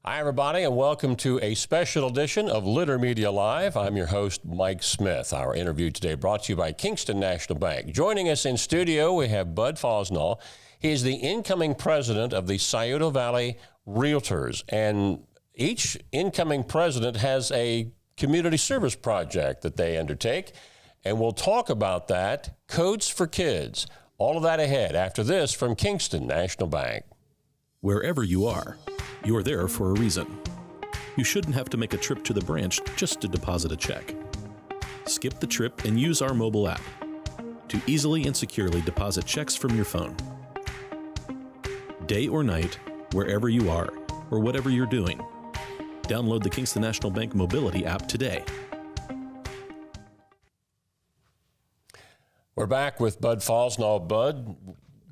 Hi, everybody, and welcome to a special edition of Litter Media Live. I'm your host, Mike Smith. Our interview today brought to you by Kingston National Bank. Joining us in studio, we have Bud Fausnaugh. He is the incoming president of the Scioto Valley Realtors, and each incoming president has a community service project that they undertake, and we'll talk about that. Codes for Kids. All of that ahead after this from Kingston National Bank. Wherever you are there for a reason. You shouldn't have to make a trip to the branch just to deposit a check. Skip the trip and use our mobile app to easily and securely deposit checks from your phone. Day or night, wherever you are, or whatever you're doing, download the Kingston National Bank Mobility app today. We're back with Bud Fausnaugh. Bud,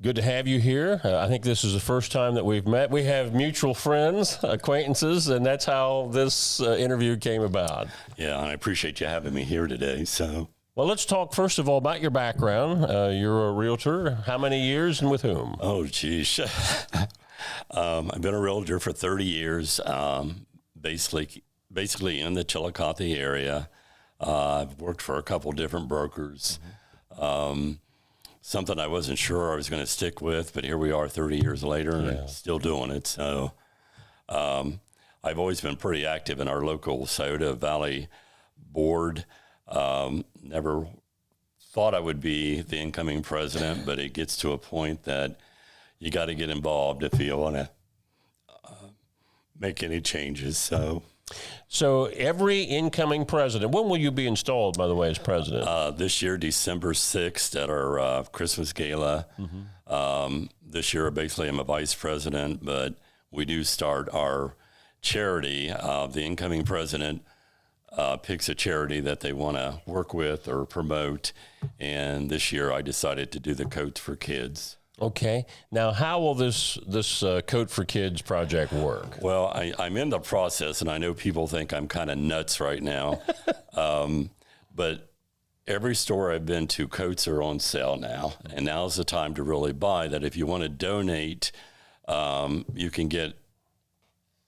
good to have you here. I think this is the first time that we've met. We have mutual friends, acquaintances, and that's how this interview came about. Yeah, and I appreciate you having me here today. Well, let's talk first of all about your background. You're a realtor. How many years and with whom? Oh, geez. I've been a realtor for 30 years, basically in the Chillicothe area. I've worked for a couple different brokers. Something I wasn't sure I was going to stick with, but here we are 30 years later and still doing it. So I've always been pretty active in our local Scioto Valley board. Never thought I would be the incoming president, but it gets to a point that you got to get involved if you want to make any changes. So every incoming president, when will you be installed, by the way, as president? This year, December 6th at our Christmas gala. This year, basically, I'm a vice president, but we do start our charity. The incoming president picks a charity that they want to work with or promote, and this year I decided to do the Codes for Kids. Okay. Now, how will this Code for Kids project work? Well, I'm in the process, and I know people think I'm kind of nuts right now, but every store I've been to, coats are on sale now, and now's the time to really buy that. If you want to donate, you can get.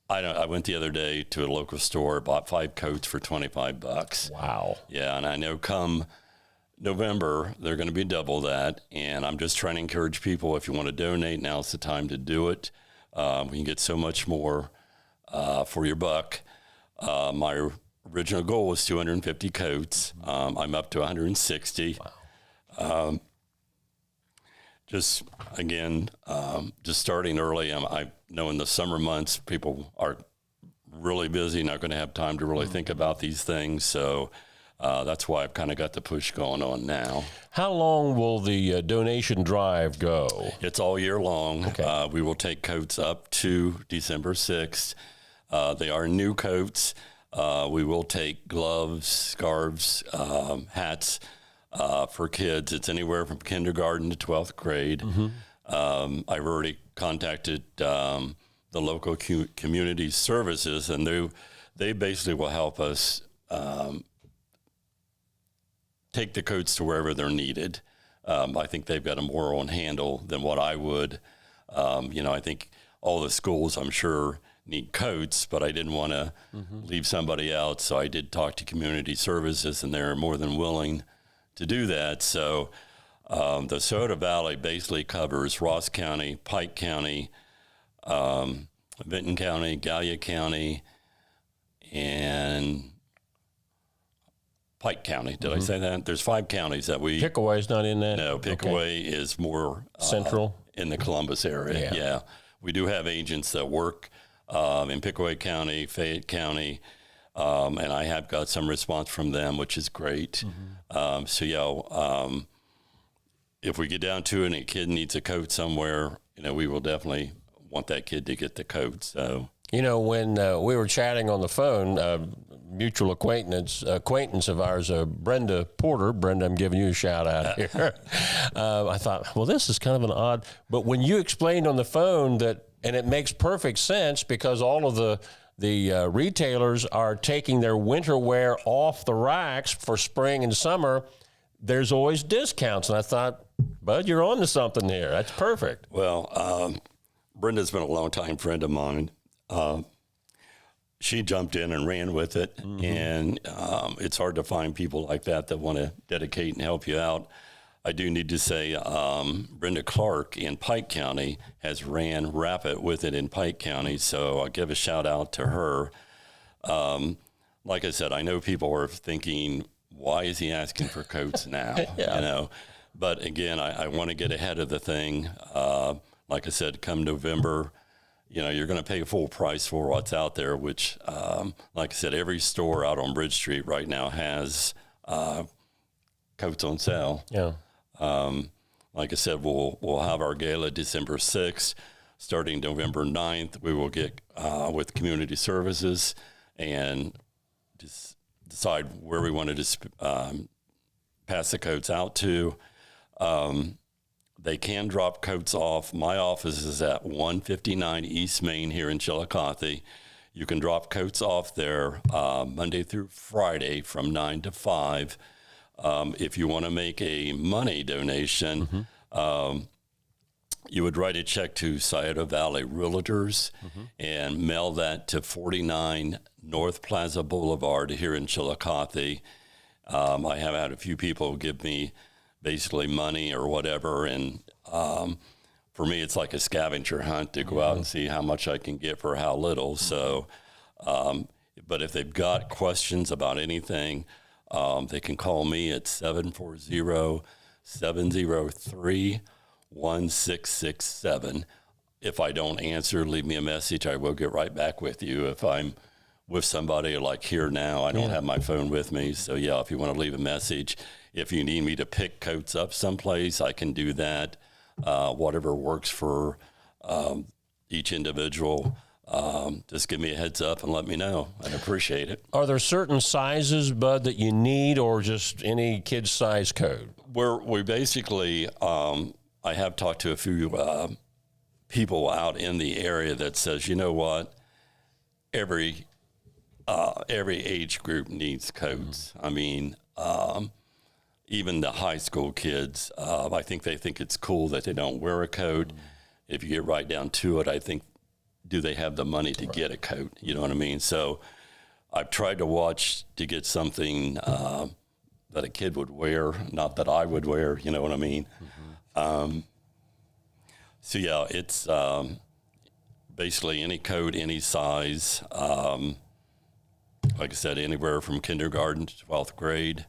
I went the other day to a local store, bought 5 coats for $25. Wow. Yeah, and I know come November, they're going to be double that, and I'm just trying to encourage people, if you want to donate, now's the time to do it. We can get so much more for your buck. My original goal was 250 coats. I'm up to 160. Wow. Just starting early. I know in the summer months, people are really busy, not going to have time to really think about these things, so that's why I've kind of got the push going on now. How long will the donation drive go? It's all year long. Okay. We will take coats up to December 6th. They are new coats. We will take gloves, scarves, hats for kids. It's anywhere from kindergarten to 12th grade. I've already contacted the local community services, and they basically will help us take the coats to wherever they're needed. I think they've got a more on handle than what I would. I think all the schools, I'm sure, need coats, but I didn't want to leave somebody out, so I did talk to community services, and they're more than willing to do that. So the Scioto Valley basically covers Ross County, Pike County, Vinton County, Gallia County, and Pike County. Did I say that? There's 5 counties that we... Pickaway's not in that? No, Pickaway is more... Central? In the Columbus area, yeah. We do have agents that work in Pickaway County, Fayette County, and I have got some response from them, which is great. If we get down to it and a kid needs a coat somewhere, we will definitely want that kid to get the coat, so... When we were chatting on the phone, mutual acquaintance of ours, Brenda Porter. Brenda, I'm giving you a shout out here. I thought, well, this is kind of an odd, but when you explained on the phone that, and it makes perfect sense because all of the retailers are taking their winter wear off the racks for spring and summer, there's always discounts. And I thought, Bud, you're on to something here. That's perfect. Well, Brenda's been a long-time friend of mine. she jumped in and ran with it. And it's hard to find people like that want to dedicate and help you out. I do need to say Brenda Clark in Pike County has ran rapid with it in Pike County, so I'll give a shout out to her. Like I said, I know people are thinking, why is he asking for coats now? Yeah. You know, but again, I want to get ahead of the thing. Like I said, come November, you know, you're going to pay full price for what's out there, which, like I said, every store out on Bridge Street right now has coats on sale. Yeah. Like I said, we'll have our gala December 6th. Starting November 9th, we will get with community services and just decide where we wanted to pass the coats out to. They can drop coats off. My office is at 159 East Main here in Chillicothe. You can drop coats off there Monday through Friday from 9 to 5. If you want to make a money donation, you would write a check to Scioto Valley Realtors and mail that to 49 North Plaza Boulevard here in Chillicothe. I have had a few people give me basically money or whatever, and for me, it's like a scavenger hunt to go out and see how much I can get for how little. So, but if they've got questions about anything, they can call me at 740-703-1667. If I don't answer, leave me a message. I will get right back with you. If I'm with somebody like here now, I don't have my phone with me. So yeah, if you want to leave a message, if you need me to pick coats up someplace, I can do that. Whatever works for each individual. Just give me a heads up and let me know. I'd appreciate it. Are there certain sizes, Bud, that you need, or just any kid's size coat? We basically, I have talked to a few people out in the area that says, you know what, every age group needs coats. I mean, even the high school kids, I think they think it's cool that they don't wear a coat. If you get right down to it, I think, do they have the money to get a coat? You know what I mean? So I've tried to watch to get something that a kid would wear, not that I would wear, you know what I mean? So yeah, it's basically any coat, any size. Like I said, anywhere from kindergarten to 12th grade.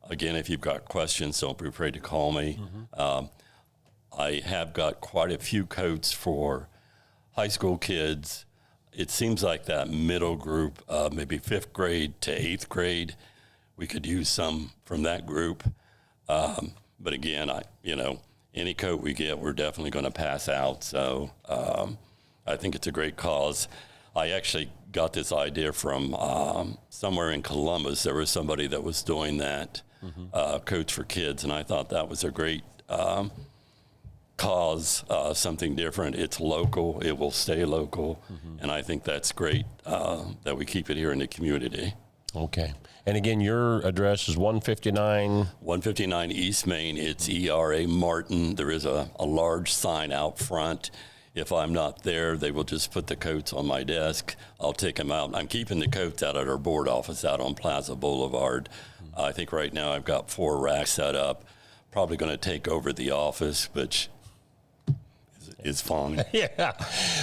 Again, if you've got questions, don't be afraid to call me. I have got quite a few coats for high school kids. It seems like that middle group, maybe 5th grade to 8th grade, we could use some from that group. But again, any coat we get, we're definitely going to pass out. So I think it's a great cause. I actually got this idea from somewhere in Columbus. There was somebody that was doing that, coats for kids, and I thought that was a great cause, something different. It's local. It will stay local, and I think that's great that we keep it here in the community. Okay. And again, your address is 159 East Main. It's ERA Martin. There is a large sign out front. If I'm not there, they will just put the coats on my desk. I'll take them out. I'm keeping the coats out at our board office out on Plaza Boulevard. I think right now I've got 4 racks set up. Probably going to take over the office, which is fine. Yeah.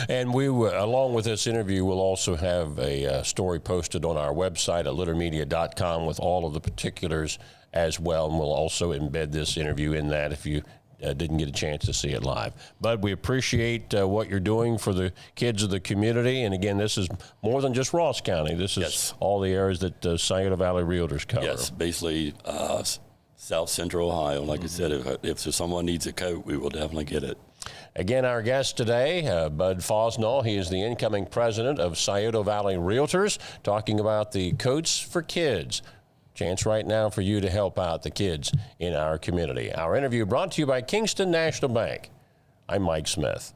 And we, along with this interview, we'll also have a story posted on our website at littermedia.com with all of the particulars as well. And we'll also embed this interview in that if you didn't get a chance to see it live. But we appreciate what you're doing for the kids of the community. And again, this is more than just Ross County. This is all the areas that Scioto Valley Realtors cover. Yes, basically South Central Ohio. Like I said, if someone needs a coat, we will definitely get it. Again, our guest today, Bud Fausnaugh. He is the incoming president of Scioto Valley Realtors, talking about the coats for kids. Chance right now for you to help out the kids in our community. Our interview brought to you by Kingston National Bank. I'm Mike Smith.